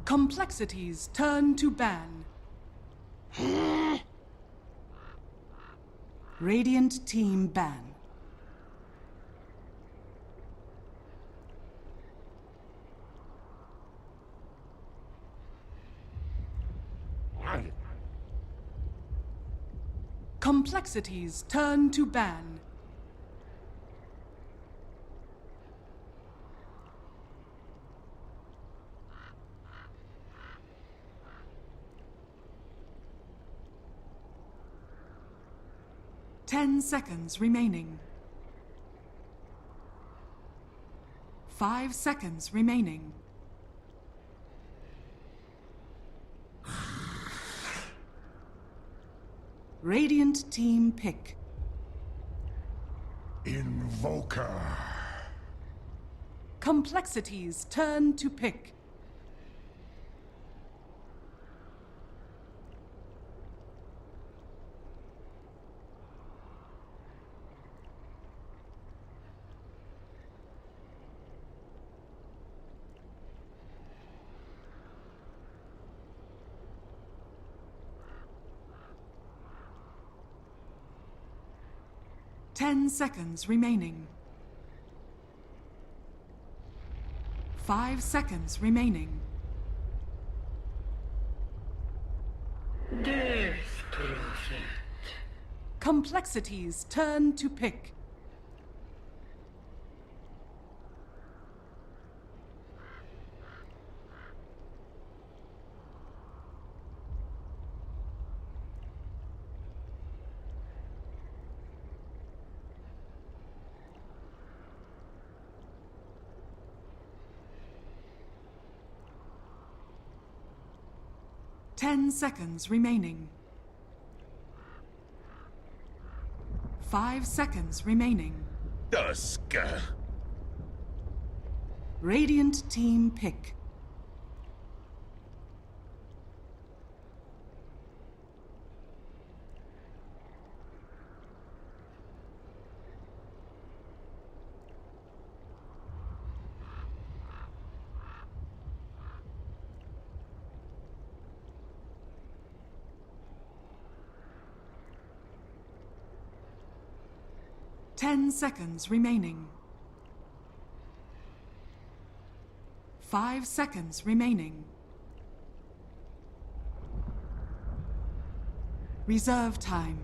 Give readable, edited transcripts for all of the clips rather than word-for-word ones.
Complexities turn to ban. Radiant team ban. Complexities turn to ban. Ten seconds remaining. 5 seconds remaining. Radiant team pick. Invoker. Complexities turn to pick. Ten seconds remaining. 5 seconds remaining. Death prophet. Complexities turn to pick. Ten seconds remaining. 5 seconds remaining. Dusk. Radiant team pick. Ten seconds remaining. 5 seconds remaining. Reserve time.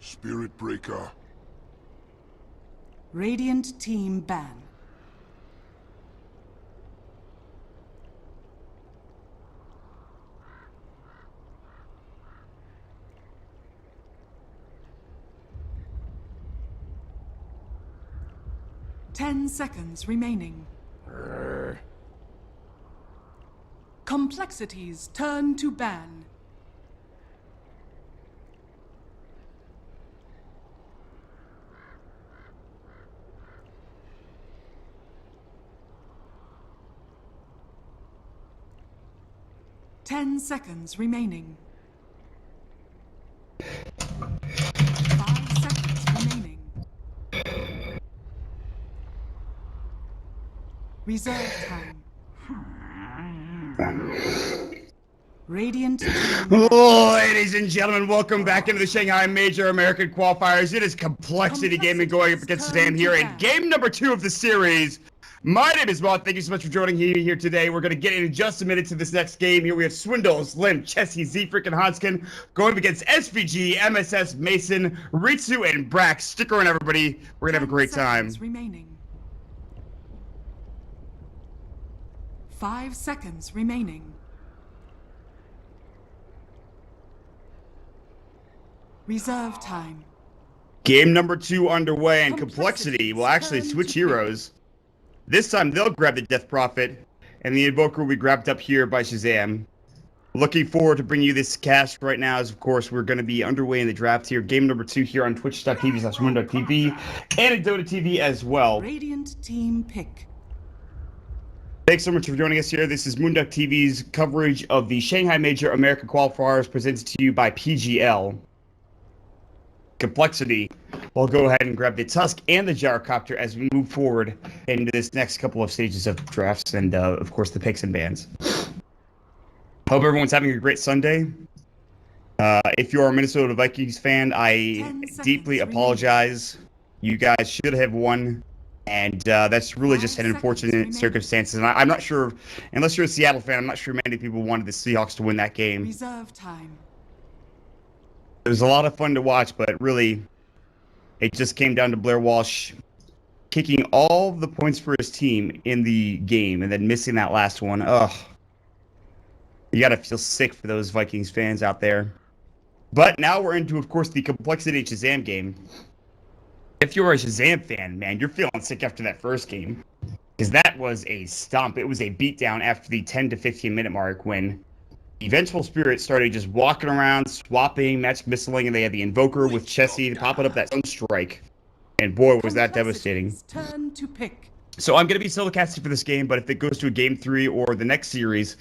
Spirit Breaker. Radiant team ban. Ten seconds remaining. Complexities turn to ban. Ten seconds remaining. 5 seconds remaining. Reserve time. Radiant team. Ladies and gentlemen, welcome back into the Shanghai Major American Qualifiers. It is Complexity Gaming going up against Shazam here in game number 2 of the series. My name is Maud. Thank you so much for joining me here today. We're going to get in just a minute to this next game. Here we have Swindles, Lim, Chessie, Z, freaking Hanskin going up against SVG, MSS, Mason, Ritsu, and Brax. Stick around, everybody. We're going to have a great time. Remaining. 5 seconds remaining. Reserve time. Game number 2 underway, and Complexity will actually switch heroes. This time they'll grab the Death Prophet, and the Invoker will be grabbed up here by Shazam. Looking forward to bringing you this cast right now, as of course we're going to be underway in the draft here. Game number 2 here on twitch.tv/moon.tv and at Dota TV as well. Radiant team pick. Thanks so much for joining us here. This is Moonduck TV's coverage of the Shanghai Major America Qualifiers presented to you by PGL. Complexity. We'll go ahead and grab the Tusk and the Gyrocopter as we move forward into this next couple of stages of drafts and, of course, the picks and bans. Hope everyone's having a great Sunday. If you're a Minnesota Vikings fan, I deeply apologize. You guys should have won, and that's really just an unfortunate circumstance. And I'm not sure, unless you're a Seattle fan, I'm not sure many people wanted the Seahawks to win that game. Reserve time. It was a lot of fun to watch, but really, it just came down to Blair Walsh kicking all the points for his team in the game and then missing that last one. Ugh. You gotta feel sick for those Vikings fans out there. But now we're into, of course, the Complexity Shazam game. If you're a Shazam fan, man, you're feeling sick after that first game. Because that was a stomp. It was a beatdown after the 10 to 15 minute mark when the Vengeful Spirit started just walking around, swapping, match missiling, and they had the Invoker with Chessie popping up that Sunstrike. And boy, was that devastating. Turn to pick. So I'm going to be solo casting for this game, but if it goes to a game 3 or the next series,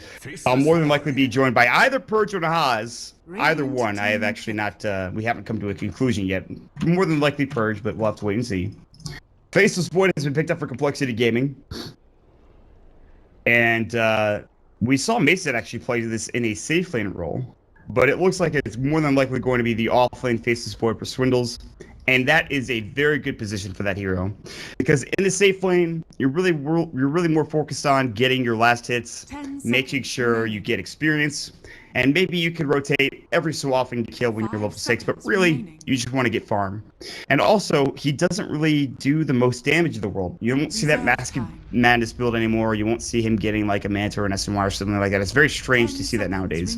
I'll more than likely be joined by either Purge or Nahaz. Either one. I have actually not, we haven't come to a conclusion yet. More than likely Purge, but we'll have to wait and see. Faceless Void has been picked up for Complexity Gaming. And, we saw Mason actually play this in a safe lane role, but it looks like it's more than likely going to be the off-lane Faceless Void for Swindles, and that is a very good position for that hero, because in the safe lane, you're really more focused on getting your last hits, making sure you get experience, and maybe you can rotate every so often to kill when you're level 6, but really, you just want to get farm. And also, he doesn't really do the most damage in the world. You won't see that Mask of Madness build anymore. You won't see him getting like a Manta or an SMR or something like that. It's very strange to see that nowadays.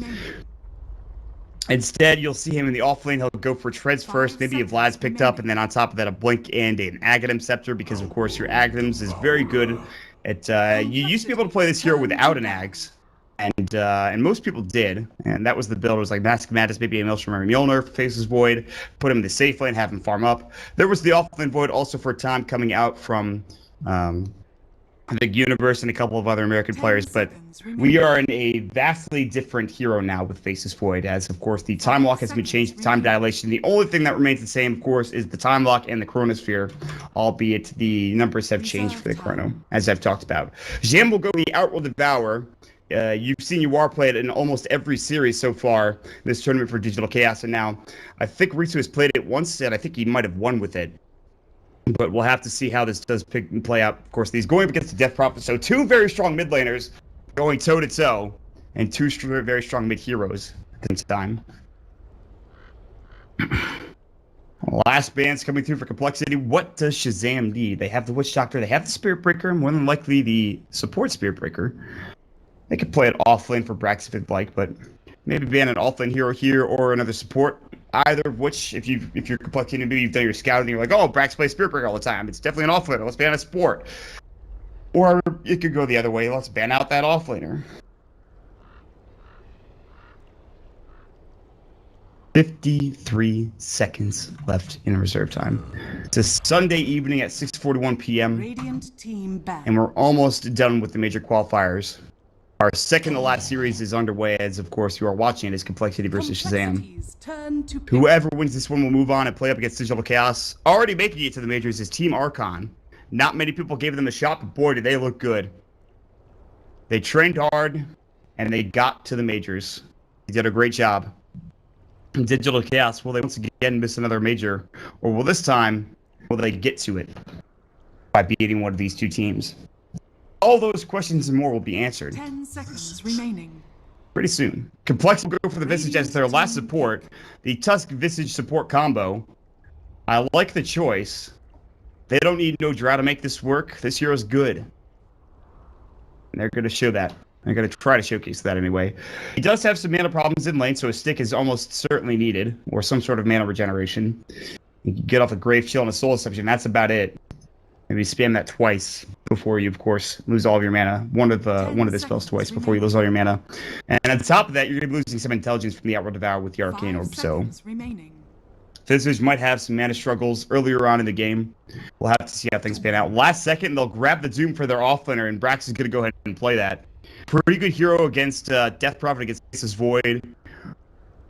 Instead, you'll see him in the off lane. He'll go for treads first, maybe a Vlad's picked up, and then on top of that, a Blink and an Aghanim Scepter, because of course your Aghanims is very good at, you used to be able to play this hero without an Ags. And most people did, and that was the build. It was like Mask of Madness, maybe a Maelstrom or a Mjolnir, Faceless Void, put him in the safe lane, have him farm up. There was the off-lane Void also for a time coming out from the Universe and a couple of other American players, but we are in a vastly different hero now with Faceless Void, as of course the time lock has been changed to time dilation. The only thing that remains the same, of course, is the time lock and the Chronosphere, albeit the numbers have changed for the Chrono, as I've talked about. Jam will go the Outworld Devour. You've seen Yuar play it in almost every series so far, this tournament for Digital Chaos, and now I think Ritsu has played it once, and I think he might have won with it. But we'll have to see how this does play out. Of course, he's going up against the Death Prophet, so two very strong mid laners going toe-to-toe, and two very strong mid heroes at the same time. Last bands coming through for Complexity. What does Shazam need? They have the Witch Doctor, they have the Spirit Breaker, more than likely the support Spirit Breaker. They could play it offlane for Brax if they'd like, but maybe ban an offlane hero here or another support. Either of which, if you're Complexity, maybe you've done your scouting and you're like, oh, Brax plays Spirit Breaker all the time. It's definitely an offlaner. Let's ban a support. Or it could go the other way. Let's ban out that offlaner. 53 seconds left in reserve time. It's a Sunday evening at 6:41 p.m. Radiant team back. And we're almost done with the major qualifiers. Our second to last series is underway, as of course you are watching it, is Complexity versus Shazam. Whoever wins this one will move on and play up against Digital Chaos. Already making it to the majors is Team Archon. Not many people gave them a shot, but boy, did they look good. They trained hard, and they got to the majors. They did a great job. Digital Chaos, will they once again miss another major? Or will this time, will they get to it by beating one of these two teams? All those questions and more will be answered 10 seconds remaining. pretty soon. Complex will go for the Visage as their last support. The Tusk Visage support combo. I like the choice. They don't need no Drow to make this work. This hero's good. And they're going to show that. They're going to try to showcase that anyway. He does have some mana problems in lane, so a stick is almost certainly needed, or some sort of mana regeneration. You can get off a Grave Chill and a Soul Assumption. That's about it. Maybe spam that twice before you, of course, lose all of your mana. One of the spells twice before you lose all your mana. And on top of that, you're going to be losing some intelligence from the Outward Devour with the Arcane Orb. So Visage might have some mana struggles earlier on in the game. We'll have to see how things pan out. Last second, they'll grab the Doom for their offlaner, and Brax is going to go ahead and play that. Pretty good hero against Death Prophet against Faceless Void.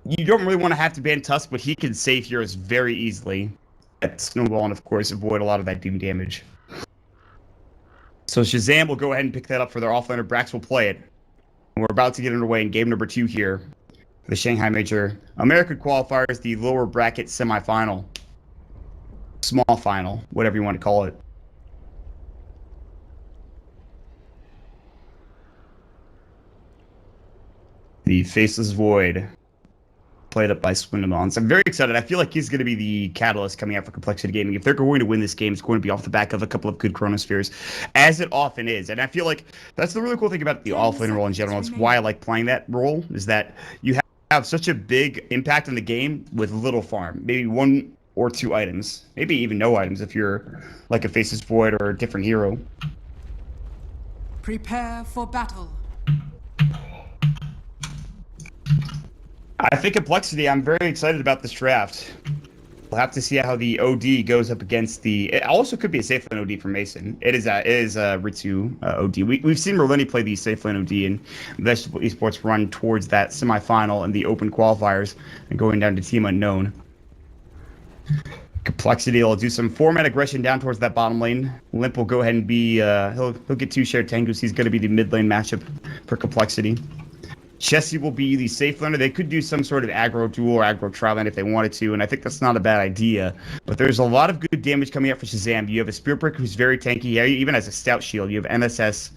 You don't really want to have to ban Tusk, but he can save heroes very easily. Snowball and, of course, avoid a lot of that Doom damage. So Shazam will go ahead and pick that up for their offlaner. Brax will play it. And we're about to get underway in game number 2 here. The Shanghai Major American Qualifiers, the lower bracket semifinal. Small final, whatever you want to call it. The Faceless Void, played up by Swindlemons. I'm very excited. I feel like he's going to be the catalyst coming out for Complexity Gaming. If they're going to win this game, it's going to be off the back of a couple of good Chronospheres, as it often is. And I feel like that's the really cool thing about the offlane role in general. It's why I like playing that role, is that you have such a big impact on the game with little farm. Maybe 1 or 2 items. Maybe even no items if you're like a Faceless Void or a different hero. Prepare for battle. I think Complexity, I'm very excited about this draft. We'll have to see how the OD goes up against the... It also could be a safe lane OD for Mason. It is Ritsu OD. We've seen Merlini play the safe lane OD and Vegetable Esports run towards that semifinal and the open qualifiers and going down to Team Unknown. Complexity will do some 4-man aggression down towards that bottom lane. Limp will go ahead and be... He'll get 2 shared Tengus. He's going to be the mid lane matchup for Complexity. Chessie will be the safe laner. They could do some sort of aggro duel or aggro trial lane if they wanted to, and I think that's not a bad idea. But there's a lot of good damage coming out for Shazam. You have a Spirit Breaker who's very tanky. He even has a Stout Shield. You have MSS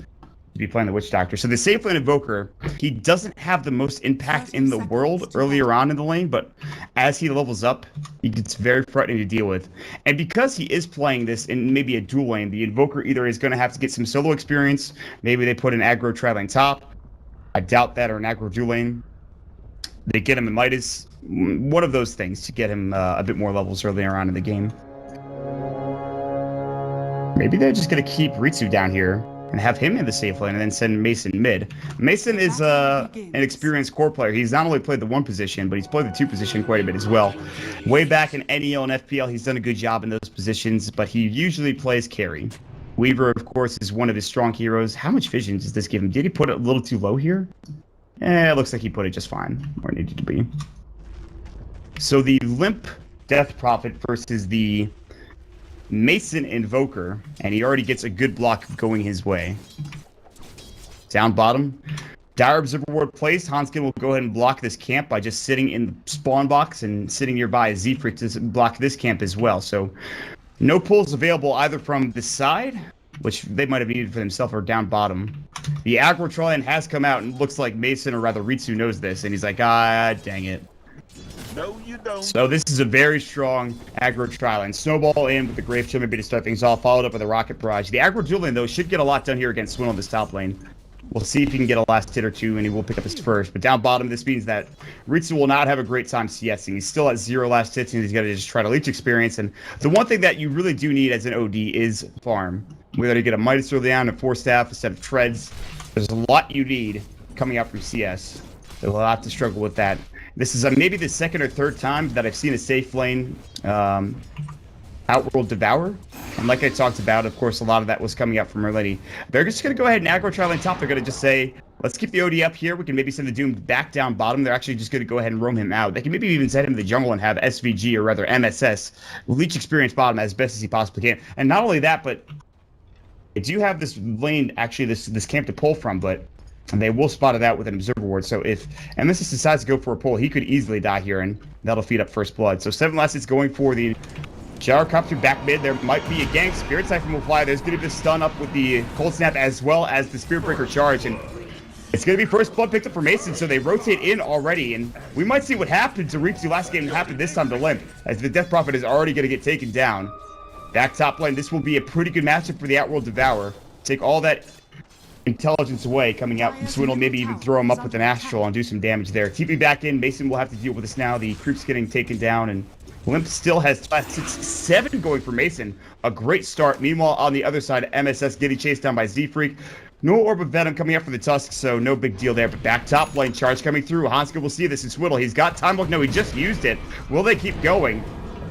to be playing the Witch Doctor. So the safe lane Invoker, he doesn't have the most impact in the world earlier on in the lane, but as he levels up, he gets very frightening to deal with. And because he is playing this in maybe a dual lane, the Invoker either is going to have to get some solo experience, maybe they put an aggro trial lane top, I doubt that, or an aggro dual lane. They get him in Midas. One of those things to get him a bit more levels earlier on in the game. Maybe they're just going to keep Ritsu down here and have him in the safe lane and then send Mason mid. Mason is an experienced core player. He's not only played the 1 position, but he's played the 2 position quite a bit as well. Way back in NEL and FPL, he's done a good job in those positions, but he usually plays carry. Weaver, of course, is one of his strong heroes. How much vision does this give him? Did he put it a little too low here? It looks like he put it just fine where it needed to be. So the Limp Death Prophet versus the Mason Invoker, and he already gets a good block going his way. Down bottom, Dire Observer Ward placed. Hanskin will go ahead and block this camp by just sitting in the spawn box and sitting nearby Zefric to block this camp as well. So no pulls available either from the side, which they might have needed for themselves, or down bottom. The aggro Trollian has come out, and looks like Mason, or rather Ritsu, knows this, and he's like, ah, dang it. No, you don't. So this is a very strong aggro Trollian. Snowball in with the Grave Chill maybe to start things off, followed up with a Rocket Barrage. The aggro Julian, though, should get a lot done here against Swindle in this top lane. We'll see if he can get a last hit or 2, and he will pick up his first. But down bottom, this means that Ritsu will not have a great time CSing. He's still at 0 last hits, and he's got to just try to leech experience. And the one thing that you really do need as an OD is farm. Whether you get a Midas early on, a 4-staff, a set of treads. There's a lot you need coming out from CS. They'll have to struggle with that. This is maybe the 2nd or 3rd time that I've seen a safe lane Outworld Devour. And like I talked about, of course, a lot of that was coming out from Merlini. They're just going to go ahead and aggro trial on top. They're going to just say, let's keep the OD up here. We can maybe send the Doom back down bottom. They're actually just going to go ahead and roam him out. They can maybe even send him to the jungle and have SVG, or rather MSS, leech experience bottom as best as he possibly can. And not only that, but they do have this lane, actually, this camp to pull from, but they will spot it out with an Observer Ward. So if MSS decides to go for a pull, he could easily die here, and that'll feed up first blood. So 7 last hits going for the Gyrocopter back mid. There might be a gank. Spirit Siphon will fly. There's going to be a stun up with the Cold Snap as well as the Spirit Breaker charge. And it's going to be first blood picked up for Mason, so they rotate in already. And we might see what happened to Ritsu last game happened this time to Limp, as the Death Prophet is already going to get taken down. Back top lane, this will be a pretty good matchup for the Outworld Devourer. Take all that intelligence away coming out from Swindle, maybe even throw him up with an Astral and do some damage there. TP back in. Mason will have to deal with this now. The creep's getting taken down, and Limp still has 7 going for Mason. A great start. Meanwhile, on the other side, MSS getting chased down by Z-Freak. No Orb of Venom coming up for the Tusk, so no big deal there. But back top lane, charge coming through. Hanska will see this in Swiddle. He's got Time Lock. No, he just used it. Will they keep going?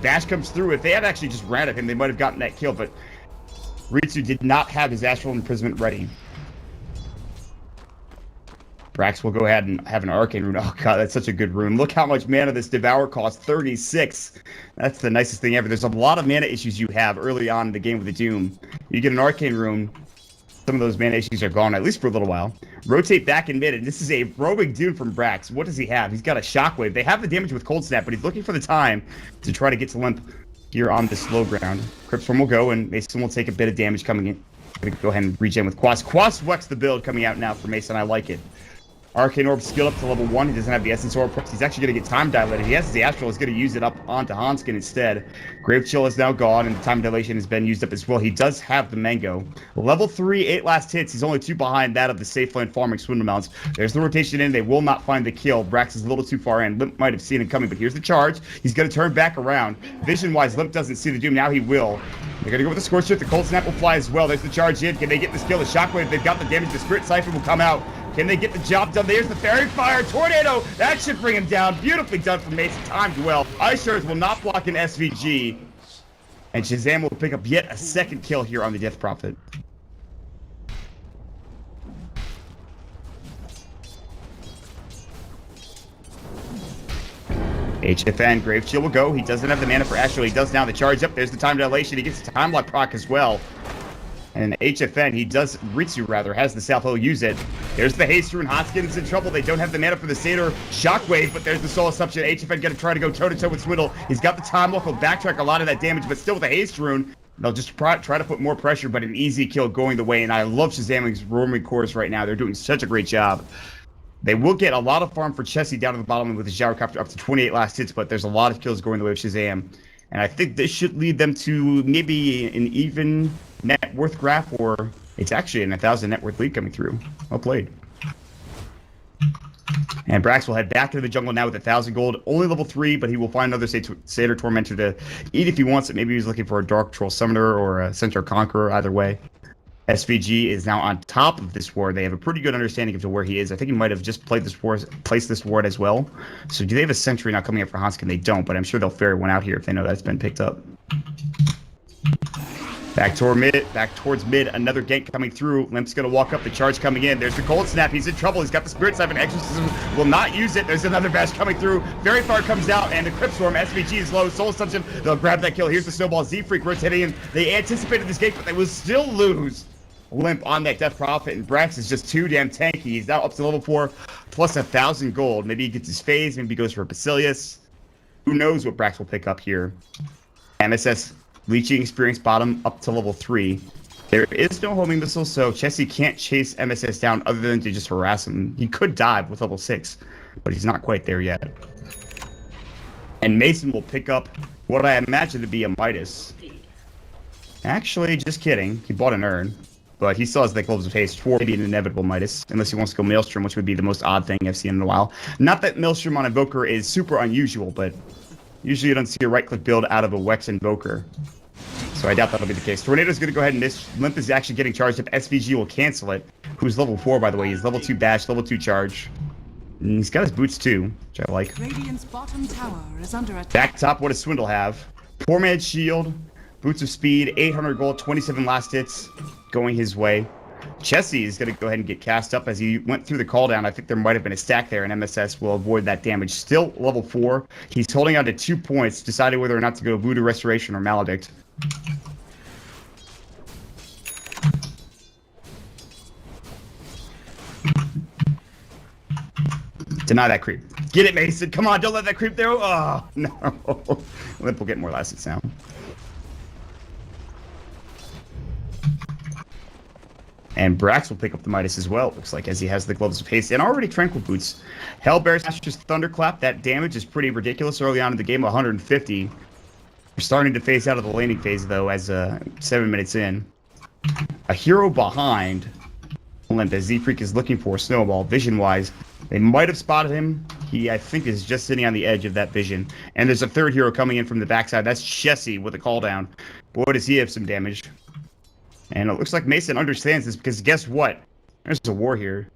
Dash comes through. If they had actually just ran at him, they might have gotten that kill, but Ritsu did not have his Astral Imprisonment ready. Brax will go ahead and have an Arcane Rune. Oh god, that's such a good rune. Look how much mana this Devour costs, 36. That's the nicest thing ever. There's a lot of mana issues you have early on in the game with the Doom. You get an Arcane Rune, some of those mana issues are gone, at least for a little while. Rotate back in mid, and this is a roaming Doom from Brax. What does he have? He's got a Shockwave. They have the damage with Cold Snap, but he's looking for the time to try to get to Limp here on this low ground. Cryptstorm will go, and Mason will take a bit of damage coming in. Gonna go ahead and regen with Quas. Quas Wex the build coming out now for Mason. I like it. Arcane Orb skilled up to level 1. He doesn't have the Essence Orb. He's actually going to get Time Dilated. He has the Astral. He's going to use it up onto Hanskin instead. Grave Chill is now gone, and the Time Dilation has been used up as well. He does have the Mango. Level 3, 8 last hits. He's only 2 behind that of the safe lane farming Swindle Mounts. There's the rotation in. They will not find the kill. Brax is a little too far in. Limp might have seen it coming, but here's the charge. He's going to turn back around. Vision-wise, Limp doesn't see the Doom. Now he will. They're going to go with the Scorch Shift. The Cold Snap will fly as well. There's the charge in. Can they get this kill? The Shockwave, they've got the damage. The Spirit Siphon will come out. Can they get the job done? There's the Fairy Fire. Tornado. That should bring him down. Beautifully done from Mason. Timed well. Ice Shards will not block an SVG. And Shazam will pick up yet a second kill here on the Death Prophet. HFN, Grave Shield will go. He doesn't have the mana for Astral. He does now. The charge up. There's the Time Dilation. He gets the Time Lock proc as well. And HFN, Ritsu rather, has the South. He'll use it. There's the Haste Rune. Hoskins in trouble. They don't have the mana for the Satyr Shockwave, but there's the Soul Assumption. HFN going to try to go toe-to-toe with Swindle. He's got the Time Lock. He'll backtrack a lot of that damage, but still with the Haste Rune, they'll just try to put more pressure, but an easy kill going the way. And I love Shazam's roaming cores right now. They're doing such a great job. They will get a lot of farm for Chessie down to the bottom with the Gyrocopter up to 28 last hits, but there's a lot of kills going the way of Shazam. And I think this should lead them to maybe an even net worth graph, or it's actually an 1,000 net worth lead coming through. Well played. And Brax will head back to the jungle now with 1,000 gold. Only level 3, but he will find another Satyr Tormentor to eat if he wants it. Maybe he's looking for a Dark Troll Summoner or a Centaur Conqueror, either way. SVG is now on top of this ward. They have a pretty good understanding of where he is. I think he might have just placed this ward as well. So do they have a sentry now coming up for Hanskin? They don't, but I'm sure they'll ferry one out here if they know that's been picked up. Back towards mid, another gank coming through. Limp's gonna walk up, the charge coming in. There's the Cold Snap, he's in trouble. He's got the Spirit Siphon, Exorcism will not use it. There's another bash coming through. Very far comes out, and the Cryptstorm, SVG is low. Soul Assumption, they'll grab that kill. Here's the Snowball, Z-Freak rotating in. They anticipated this gank, but they will still lose. Limp on that Death Prophet, and Brax is just too damn tanky. He's now up to level 4, plus 1,000 gold. Maybe he gets his phase, maybe he goes for a Basilius. Who knows what Brax will pick up here. MSS Leeching Experience bottom up to level 3. There is no homing missile, so Chessie can't chase MSS down other than to just harass him. He could dive with level 6, but he's not quite there yet. And Mason will pick up what I imagine to be a Midas. Actually, just kidding. He bought an urn. But he still has the Globes of Haste for maybe an inevitable Midas, unless he wants to go Maelstrom, which would be the most odd thing I've seen in a while. Not that Maelstrom on Invoker is super unusual, but usually you don't see a right-click build out of a Wex Invoker. So I doubt that'll be the case. Tornado's going to go ahead and miss. Limp is actually getting charged up. SVG will cancel it. Who's level 4, by the way. He's level 2 bash, level 2 charge. And he's got his boots too, which I like. Radiant's bottom tower is under attack. Back top, what does Swindle have? Poor man's shield, boots of speed, 800 gold, 27 last hits. Going his way. Chessie is going to go ahead and get cast up as he went through the call down. I think there might have been a stack there, and MSS will avoid that damage. Still level 4. He's holding on to 2 points, deciding whether or not to go Voodoo Restoration or Maledict. Deny that creep. Get it, Mason. Come on, don't let that creep there. Oh, no. Limp will get more last hits now. And Brax will pick up the Midas as well, looks like, as he has the Gloves of Haste and already Tranquil Boots. Hellbear's Master's Thunderclap, that damage is pretty ridiculous early on in the game, 150. We're starting to phase out of the laning phase, though, as 7 minutes in. A hero behind Limp, as Z-Freak is looking for Snowball, vision-wise. They might have spotted him. He, I think, is just sitting on the edge of that vision. And there's a third hero coming in from the backside. That's Chessie with a call down. Boy, does he have some damage. And it looks like Mason understands this, because guess what? There's a war here.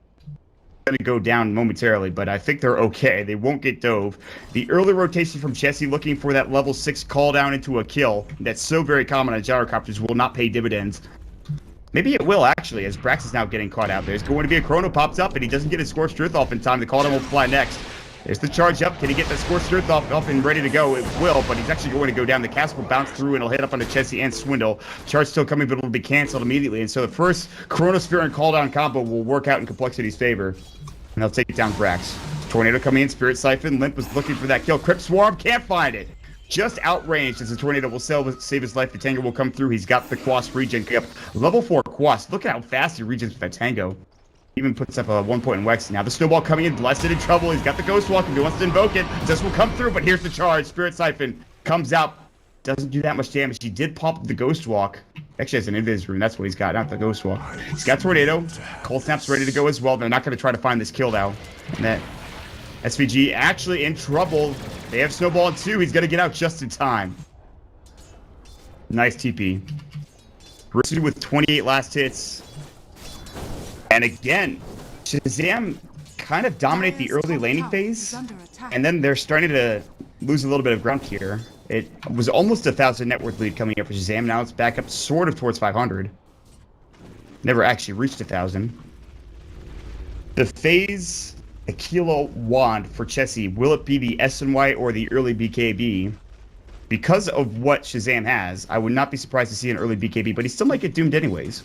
Going to go down momentarily, but I think they're okay. They won't get dove. The early rotation from Chessie looking for that level 6 call down into a kill that's so very common on gyrocopters will not pay dividends. Maybe it will, actually, as Brax is now getting caught out. There's going to be a Chrono pops up, and he doesn't get his Scorched Earth off in time. The call down will fly next. There's the charge up. Can he get the Scorched Earth off and ready to go? It will, but he's actually going to go down. The cast will bounce through, and it'll hit up onto Chessie and Swindle. Charge still coming, but it'll be canceled immediately. And so the first Chronosphere and call down combo will work out in Complexity's favor. And they'll take down Brax. Tornado coming in, Spirit Siphon. Limp was looking for that kill. Crypt Swarm can't find it. Just outranged as the Tornado will save his life. The Tango will come through. He's got the Quas regen up. Level 4 Quas. Look at how fast he regens with that Tango. Even puts up a 1 point in Wex. Now the Snowball coming in. Blessed in trouble. He's got the Ghost Walk. If he wants to invoke it, this will come through. But here's the charge. Spirit Siphon comes out. Doesn't do that much damage. He did pop the Ghost Walk. Actually has an Invis Rune. That's what he's got, not the Ghost Walk. He's got Tornado. Cold Snap's ready to go as well. They're not going to try to find this kill now. And that SVG actually in trouble. They have Snowball in 2. He's going to get out just in time. Nice TP. Ritsu with 28 last hits. And again, Shazam kind of dominate the early laning phase. And then they're starting to lose a little bit of ground here. It was almost 1,000 net worth lead coming up for Shazam. Now it's back up sort of towards 500. Never actually reached 1,000. The phase Aquila wand for Chessie, will it be the SNY or the early BKB? Because of what Shazam has, I would not be surprised to see an early BKB, but he still might get doomed anyways.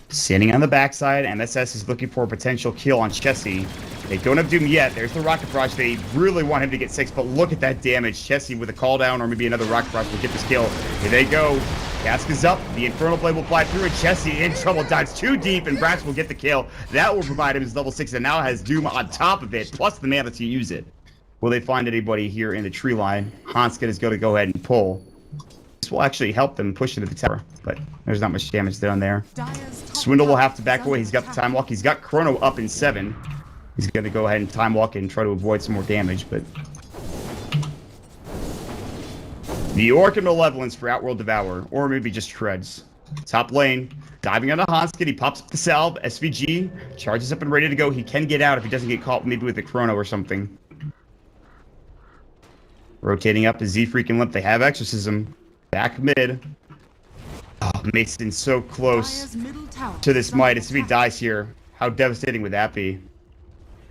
Standing on the backside, MSS is looking for a potential kill on Chessie. They don't have Doom yet. There's the Rocket Barrage. They really want him to get 6, but look at that damage. Chessie with a call down or maybe another Rocket Barrage will get this kill. Here they go. Cask is up. The Infernal Blade will fly through, and Chessie in trouble. Dives too deep, and Brax will get the kill. That will provide him his level 6, and now has Doom on top of it, plus the mana to use it. Will they find anybody here in the tree line? Hanskin is going to go ahead and pull. This will actually help them push into the tower, but there's not much damage done there. Swindle will have to back away. He's got the Time Walk. He's got Chrono up in 7. He's going to go ahead and Time Walk and try to avoid some more damage, but... The Orc Malevolence for Outworld Devour, or maybe just Shreds. Top lane, diving onto Hanskin. He pops up the salve. SVG charges up and ready to go. He can get out if he doesn't get caught, maybe with a Chrono or something. Rotating up to Z-Freak and Limp. They have Exorcism. Back mid. Oh, Mason's so close to this Midas. If he dies here, how devastating would that be?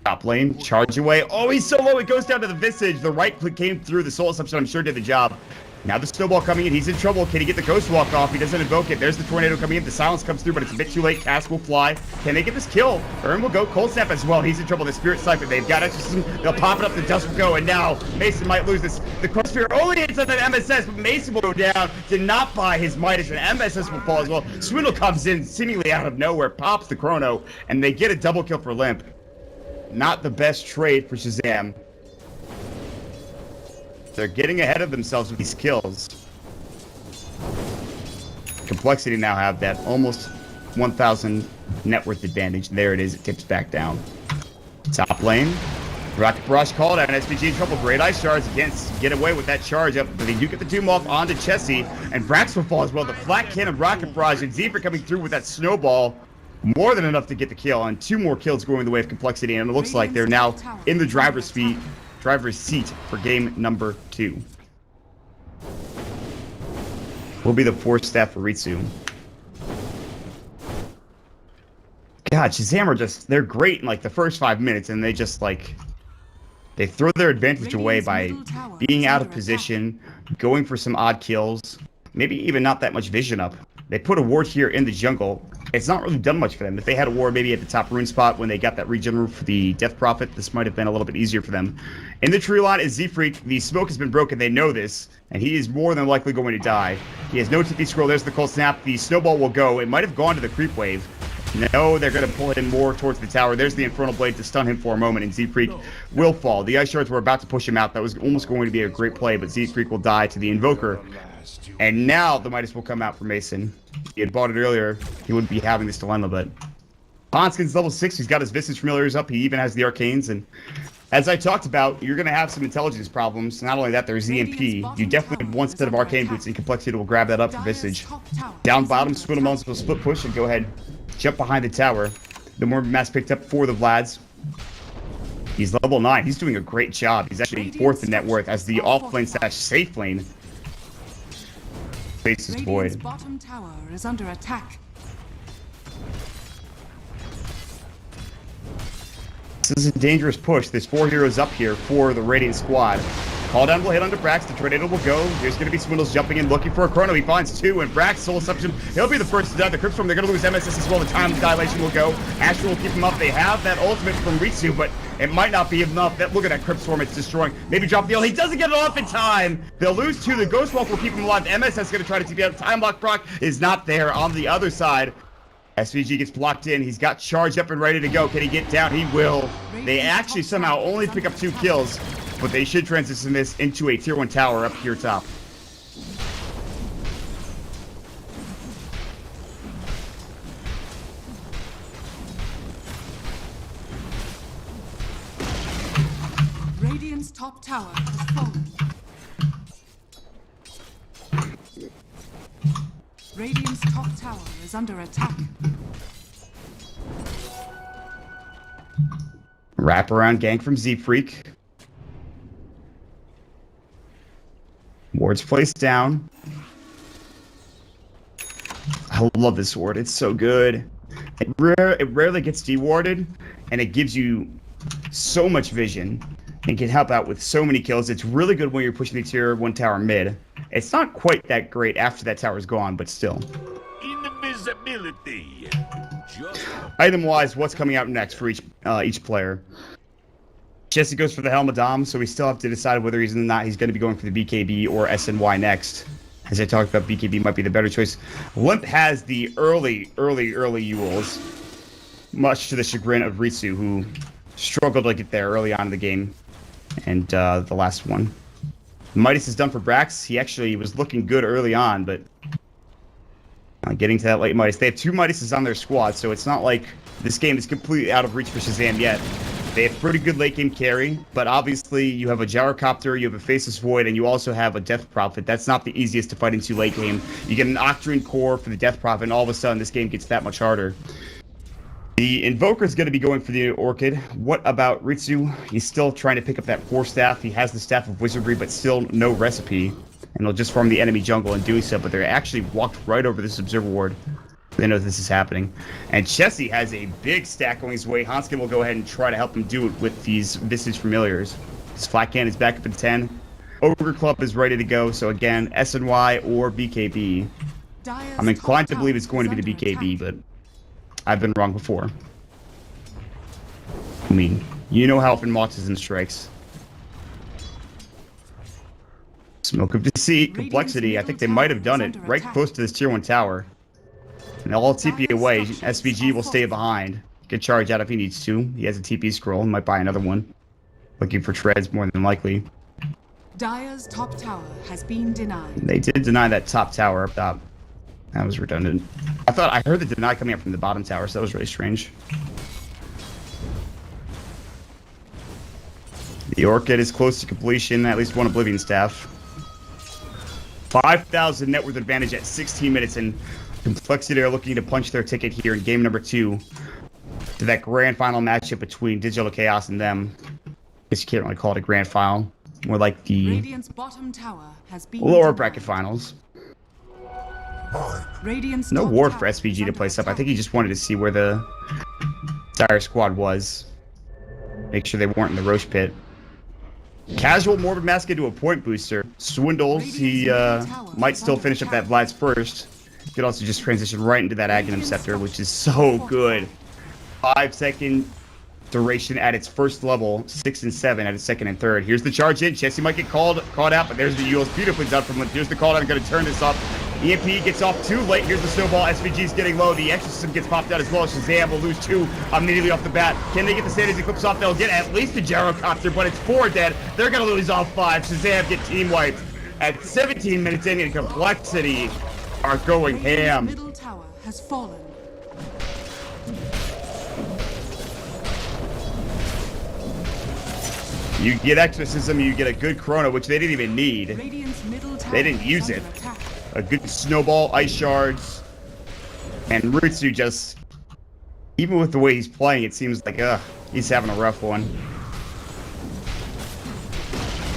Top lane, charge away. Oh, he's so low, it goes down to the Visage. The right click came through. The Soul Assumption, I'm sure, did the job. Now the Snowball coming in. He's in trouble. Can he get the Ghost Walk off? He doesn't invoke it. There's the Tornado coming in. The Silence comes through, but it's a bit too late. Cask will fly. Can they get this kill? Urn will go. Cold Snap as well. He's in trouble. The Spirit Siphon. They've got Exorcism. They'll pop it up. The Dust will go. And now Mason might lose this. The Crossfire only hits on the MSS, but Mason will go down. Did not buy his Midas, and MSS will fall as well. Swindle comes in seemingly out of nowhere, pops the Chrono, and they get a double kill for Limp. Not the best trade for Shazam. They're getting ahead of themselves with these kills. Complexity now have that almost 1,000 net worth advantage. There it is. It tips back down. Top lane. Rocket Barrage called out. SPG in trouble. Great Ice Shards. Can't get away with that charge up. But they do get the Doom off onto Chessie. And Brax will fall as well. The Flat Cannon Rocket Barrage. And Zebra coming through with that Snowball. More than enough to get the kill. And 2 more kills going the way of Complexity. And it looks like they're now in the driver's seat for game number 2. Will be the 4th staff for Ritsu. God, Shazam are just, they're great in like the first 5 minutes, and they just like, they throw their advantage away by being out of position, going for some odd kills, maybe even not that much vision up. They put a ward here in the jungle. it's not really done much for them. If they had a war maybe at the top rune spot when they got that regen for the Death Prophet, this might have been a little bit easier for them. In the tree line is Z-Freak. The smoke has been broken. They know this, and he is more than likely going to die. He has no TP scroll. There's the cold snap. The snowball will go. It might have gone to the creep wave. No, they're going to pull him more towards the tower. There's the Infernal Blade to stun him for a moment, and Z-Freak will fall. The Ice Shards were about to push him out. That was almost going to be a great play, but Z-Freak will die to the Invoker. And now the Midas will come out for Mason. He had bought it earlier. He wouldn't be having this dilemma, but Ponskin's level 6. He's got his Visage Familiars up. He even has the Arcanes, and as I talked about, you're going to have some intelligence problems. Not only that, there's EMP. You definitely have one set of Arcane Boots, and Complexity will grab that up for Visage. Down bottom, Swindlemelons will split push and go ahead, jump behind the tower. The more mass picked up for the Vlads. He's level 9. He's doing a great job. He's actually 4th in net worth as the off-lane / safe lane faces Void. Bottom tower is under attack. This is a dangerous push. There's 4 heroes up here for the Radiant squad. Call down will hit onto Brax. The Tornado will go. There's going to be Swindles jumping in, looking for a Chrono. He finds 2, and Brax, Soul Assumption, he'll be the first to die. The Cryptstorm, they're going to lose MSS as well. The time dilation will go. Astral will keep him up. They have that ultimate from Ritsu, but it might not be enough. Look at that Cryptstorm. It's destroying. Maybe drop the ult. He doesn't get it off in time. They'll lose 2. The Ghost Walk will keep him alive. MSS is going to try to TP out. Time Lock proc is not there on the other side. SVG gets blocked in. He's got charge up and ready to go. Can he get down? He will. They actually somehow only pick up 2 kills, but they should transition this into a tier 1 tower up here top. Radiant's top tower has fallen. Radiant's top tower is under attack. Wraparound gank from Z-Freak. Ward's placed down. I love this ward. It's so good. It rarely gets dewarded, and it gives you so much vision and can help out with so many kills. It's really good when you're pushing the tier 1 tower mid. It's not quite that great after that tower's gone, but still. Invisibility. Item-wise, what's coming out next for each player? Jesse goes for the Helm of Dom, so we still have to decide whether he's not. He's going to be going for the BKB or SNY next. As I talked about, BKB might be the better choice. Limp has the early Yules, much to the chagrin of Ritsu, who struggled to get there early on in the game, and the last one. Midas is done for Brax. He actually was looking good early on, but getting to that late Midas. They have 2 Midases on their squad, so it's not like this game is completely out of reach for Shazam yet. They have pretty good late game carry, but obviously you have a Gyrocopter, you have a Faceless Void, and you also have a Death Prophet. That's not the easiest to fight into late game. You get an Octarine core for the Death Prophet, and all of a sudden this game gets that much harder. The Invoker is going to be going for the Orchid. What about Ritsu? He's still trying to pick up that 4 staff. He has the Staff of Wizardry, but still no recipe. And they'll just farm the enemy jungle in doing so, but they actually walked right over this Observer Ward. They know this is happening. And Chessie has a big stack going his way. Hanskin will go ahead and try to help him do it with these Visage Familiars. His Flat Cannon is back up in 10. Ogre Club is ready to go, so again, SNY or BKB. I'm inclined to believe it's going to be the BKB, but I've been wrong before. I mean, you know how often Mox is in strikes. Smoke of Deceit, Complexity, I think they might have done it right close to this tier 1 tower. And they'll all TP away. SVG will stay behind. Get charge out if he needs to. He has a TP scroll. He might buy another one. Looking for treads more than likely. Dire's top tower has been denied. They did deny that top tower up top. That was redundant. I heard the deny coming up from the bottom tower, so that was really strange. The Orchid is close to completion, at least 1 Oblivion Staff. 5,000 net worth advantage at 16 minutes, and Complexity are looking to punch their ticket here in game number 2 to that grand final matchup between Digital Chaos and them. I guess you can't really call it a grand final. More like the Radiant's bottom tower has been lower denied. bracket finals. Radiant's No top ward tower for is SVG to under place up. I attack. think he just wanted to see where the Dire squad was. Make sure they weren't in the Roche pit. Casual Morbid Mask into a point booster. Swindles, he might still finish up that Vlad's first. You could also just transition right into that Aghanim Scepter, which is so good. 5-second duration at its first level, 6 and 7 at its second and third. Here's the charge in. Chessie might get caught out, but there's the Yules. Beautifully done from Limp. Here's the call out. I'm going to turn this up. EMP gets off too late. Here's the snowball. SVG's getting low. The Exorcism gets popped out as well. Shazam will lose 2 immediately off the bat. Can they get the Sanity Eclipse off? They'll get at least a Gyrocopter, but it's 4 dead. They're going to lose all 5. Shazam get team wiped. At 17 minutes in, Complexity are going ham. Middle tower has fallen. You get Exorcism, you get a good Chrono, which they didn't even need. Radiant's middle tower They didn't use it. A good Snowball, Ice Shards, and Ritsu just, even with the way he's playing, it seems like, he's having a rough one.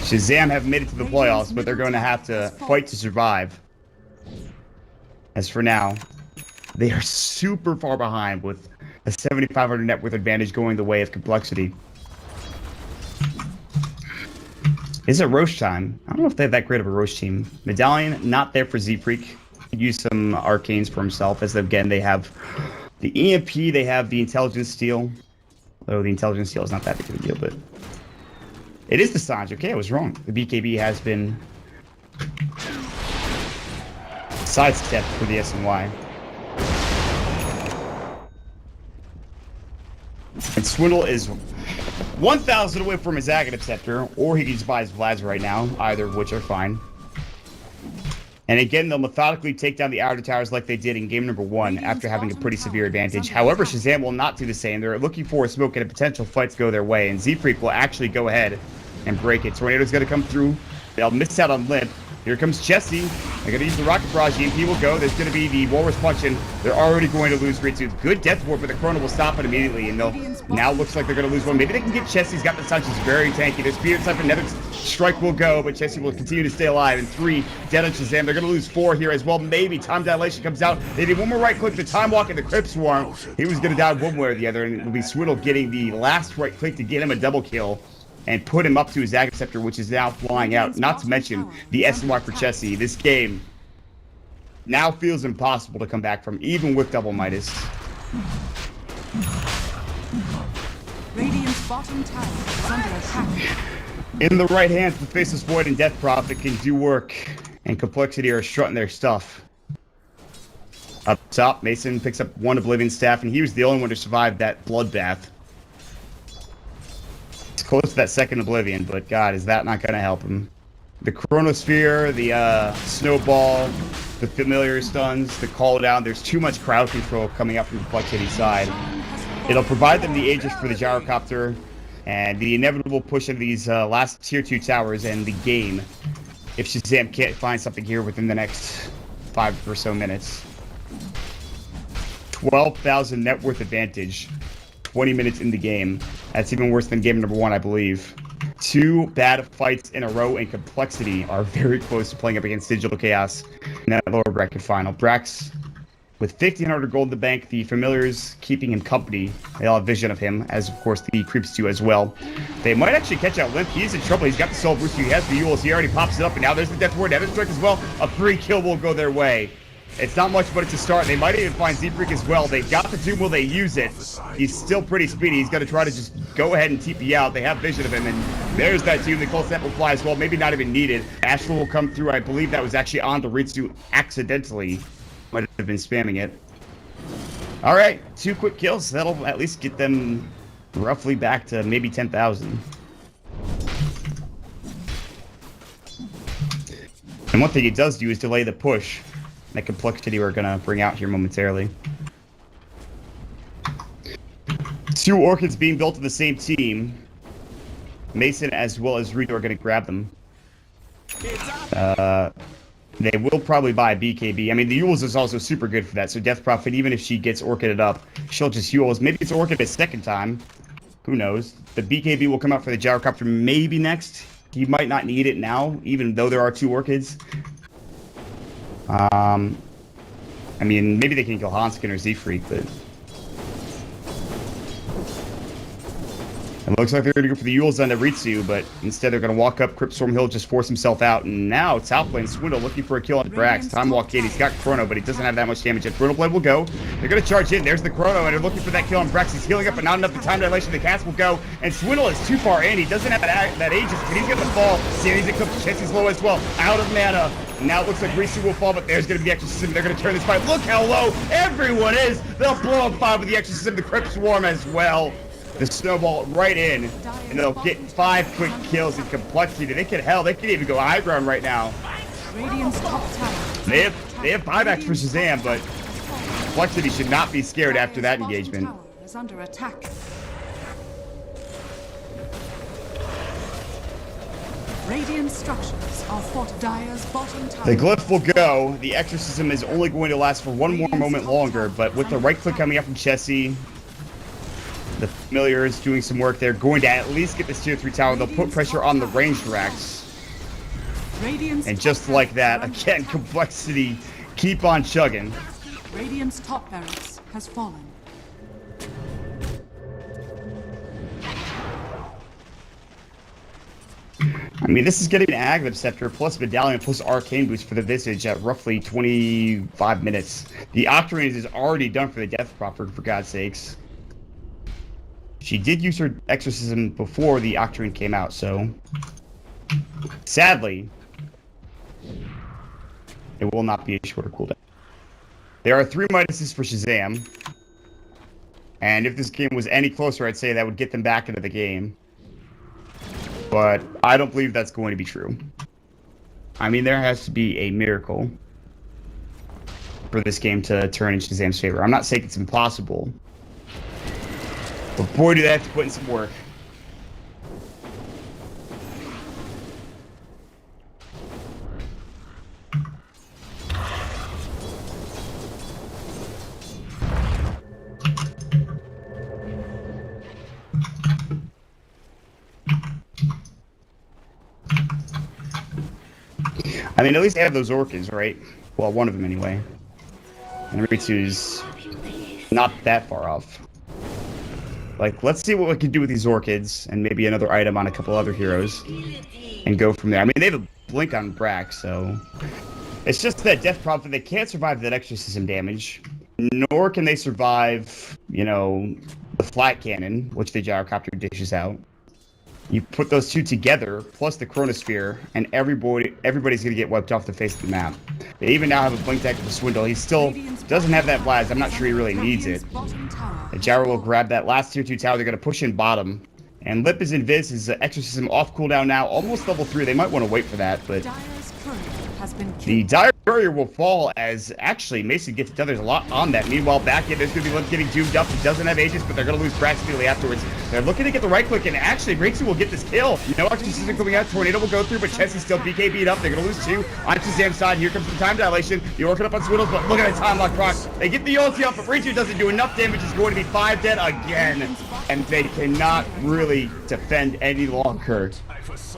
Shazam have made it to the playoffs, but they're going to have to fight to survive. As for now, they are super far behind with a 7,500 net worth advantage going the way of Complexity. Is it Roche time? I don't know if they have that great of a Roche team. Medallion, not there for Z-Freak. Use some arcanes for himself, as again, they have the EMP, they have the Intelligence Steal. Though the Intelligence Steal is not that big of a deal, but... It is the Sange. Okay, I was wrong. The BKB has been... sidestepped for the SNY. And Swindle is 1,000 away from his Aghanim Scepter, or he can just buy his Vlad's right now, either of which are fine. And again, they'll methodically take down the outer towers like they did in game number 1 after having a pretty severe advantage. However, Shazam will not do the same. They're looking for a smoke and a potential fight to go their way, and Z-Freak will actually go ahead and break it. Tornado's going to come through. They'll miss out on Limp. Here comes Chessie. They're going to use the Rocket Barrage. EMP will go. There's going to be the Walrus Punch, and they're already going to lose Ritsu. Good Death Ward, but the Chrono will stop it immediately, and they'll now looks like they're going to lose one. Maybe they can get Chessie. He's got the touch. He's very tanky. Their Spirit Type, another strike will go, but Chessie will continue to stay alive. And 3 dead on Shazam. They're going to lose 4 here as well. Maybe Time Dilation comes out. They need one more right click. The Time Walk and the Crypt Swarm. He was going to die one way or the other, and it'll be Swiddle getting the last right click to get him a double kill and put him up to his Aghanim Scepter, which is now flying out. Not to mention the SNY for Chessie. This game now feels impossible to come back from, even with double Midas. Radiant's bottom tower is under attack. In the right hands, the Faceless Void and Death Prophet can do work, and Complexity are strutting their stuff. Up top, Mason picks up 1 Oblivion Staff, and he was the only one to survive that bloodbath. Close to that second Oblivion, but God, is that not going to help him? The Chronosphere, the Snowball, the Familiar Stuns, the Call Down. There's too much crowd control coming up from the Complexity side. It'll provide them the Aegis for the Gyrocopter and the inevitable push of these last Tier 2 towers and the game if Shazam can't find something here within the next 5 or so minutes. 12,000 net worth advantage. 20 minutes in the game. That's even worse than game number 1, I believe. 2 bad fights in a row, and Complexity are very close to playing up against Digital Chaos in that lower bracket final. Brax, with 1,500 gold in the bank, the Familiars keeping him company. They all have vision of him, as of course the Creeps do as well. They might actually catch out Limp. He's in trouble. He's got the Soul Boost. He has the Yules. He already pops it up, and now there's the Death Ward. Evan Strike as well. A free kill will go their way. It's not much, but it's a start. They might even find Z-Freak as well. They've got the Doom. Will they use it? He's still pretty speedy. He's going to try to just go ahead and TP out. They have vision of him, and there's that Doom. The Cold Snap will fly as well. Maybe not even needed. Astral will come through. I believe that was actually on the Ritsu accidentally. Might have been spamming it. All right, 2 quick kills. That'll at least get them roughly back to maybe 10,000. And one thing it does do is delay the push that Complexity we're going to bring out here momentarily. 2 Orchids being built in the same team. Mason as well as Rito are going to grab them. They will probably buy BKB. I mean, the Yules is also super good for that. So Death Prophet, even if she gets Orchided up, she'll just Yules. Maybe it's Orchid a second time. Who knows? The BKB will come out for the Gyrocopter maybe next. He might not need it now, even though there are 2 Orchids. I mean, maybe they can kill Hanskin or Z-Freak, but... It looks like they're going to go for the Yules on Ritsu, but instead they're going to walk up. Cryptstorm Hill just force himself out, and now top lane Swindle looking for a kill on Brax. Time walk in, he's got Chrono, but he doesn't have that much damage yet. Chrono Blade will go. They're going to charge in. There's the Chrono, and they're looking for that kill on Brax. He's healing up, but not enough. The time dilation. The cast will go, and Swindle is too far in. He doesn't have that Aegis, and he's going to fall. Sandy's going to come. Chency's low as well. Out of mana. Now it looks like Ritsu will fall, but there's going to be Exorcism. They're going to turn this fight. Look how low everyone is. They'll blow up 5 with the Exorcism. The Crypt Swarm as well. The snowball right in, and they'll get 5 quick kills in Complexity. They can even go high ground right now. Radiant's top tower. They have buybacks for Shazam, but Complexity should not be scared after that engagement. Tower is under attack. Radiant structures are fought. Dire's bottom tower. The glyph will go. The exorcism is only going to last for one more moment longer, but with the right click coming up from Chessie, the familiar is doing some work. They're going to at least get this tier 3 tower. They'll put pressure on the ranged racks. And just like that, again, Complexity keep on chugging. Radiant's top barracks has fallen. I mean, this is getting an Aghanim Scepter plus Medallion plus Arcane Boost for the Visage at roughly 25 minutes. The Octarine is already done for the Death Prophet, for God's sakes. She did use her Exorcism before the Octarine came out, so sadly, it will not be a shorter cooldown. There are 3 minuses for Shazam, and if this game was any closer, I'd say that would get them back into the game. But I don't believe that's going to be true. I mean, there has to be a miracle for this game to turn in Shazam's favor. I'm not saying it's impossible, but boy, do they have to put in some work. I mean, at least they have those Orchids, right? Well, one of them anyway. And Ritsu's not that far off. Like, let's see what we can do with these Orchids and maybe another item on a couple other heroes and go from there. I mean, they have a blink on Brax, so it's just that Death Prophet. They can't survive that exorcism damage, nor can they survive, you know, the flat cannon, which the gyrocopter dishes out. You put those 2 together, plus the Chronosphere, and everybody's going to get wiped off the face of the map. They even now have a blink deck with the Swindle. He still doesn't have that Blast. I'm not sure he really needs it. The Gyro will grab that last tier 2 tower. They're going to push in bottom. And Lip is Invis. His Exorcism off cooldown now, almost level 3. They might want to wait for that, but the Dire Courier will fall as actually Mason gets it done. There's a lot on that. Meanwhile, back in, there's going to be Lip getting doomed up. He doesn't have Aegis, but they're going to lose Brax immediately afterwards. They're looking to get the right click, and actually, Ritsu will get this kill. You know, Exorcism coming out. Tornado will go through, but Chency's still BKB'd up. They're going to lose 2 on Shazam's side. Here comes the time dilation. You're working up on Swindles, but look at the time lock proc. They get the ulti up, but Ritsu doesn't do enough damage. It's going to be 5 dead again, and they cannot really defend any longer.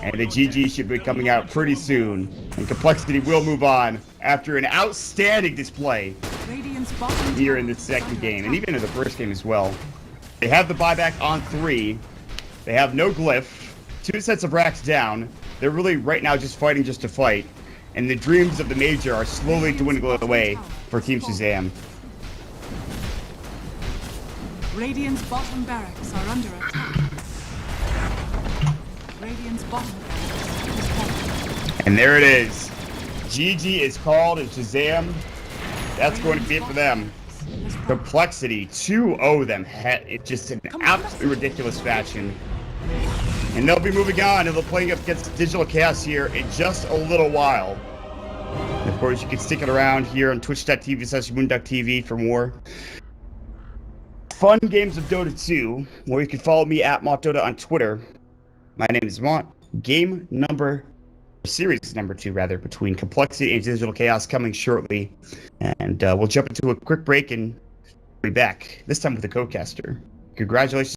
And the GG should be coming out pretty soon. And Complexity will move on after an outstanding display here in the second game, and even in the first game as well. They have the buyback on 3. They have no glyph. 2 sets of racks down. They're really right now just fighting just to fight. And the dreams of the Major are slowly dwindling away for Team Shazam. Radiant's bottom barracks are under attack. Radiant's bottom barracks is falling. And there it is. GG is called, and Shazam, that's going to be it for them. Complexity 2-0 them. It's just an absolutely ridiculous fashion. And they'll be moving on, and they'll be playing up against Digital Chaos here in just a little while. And of course, you can stick it around here on twitch.tv/moonducktv for more fun games of Dota 2, where you can follow me at MontDota on Twitter. My name is Mont. Series number 2, rather, between Complexity and Digital Chaos coming shortly. And we'll jump into a quick break and be back, this time with the co-caster. Congratulations.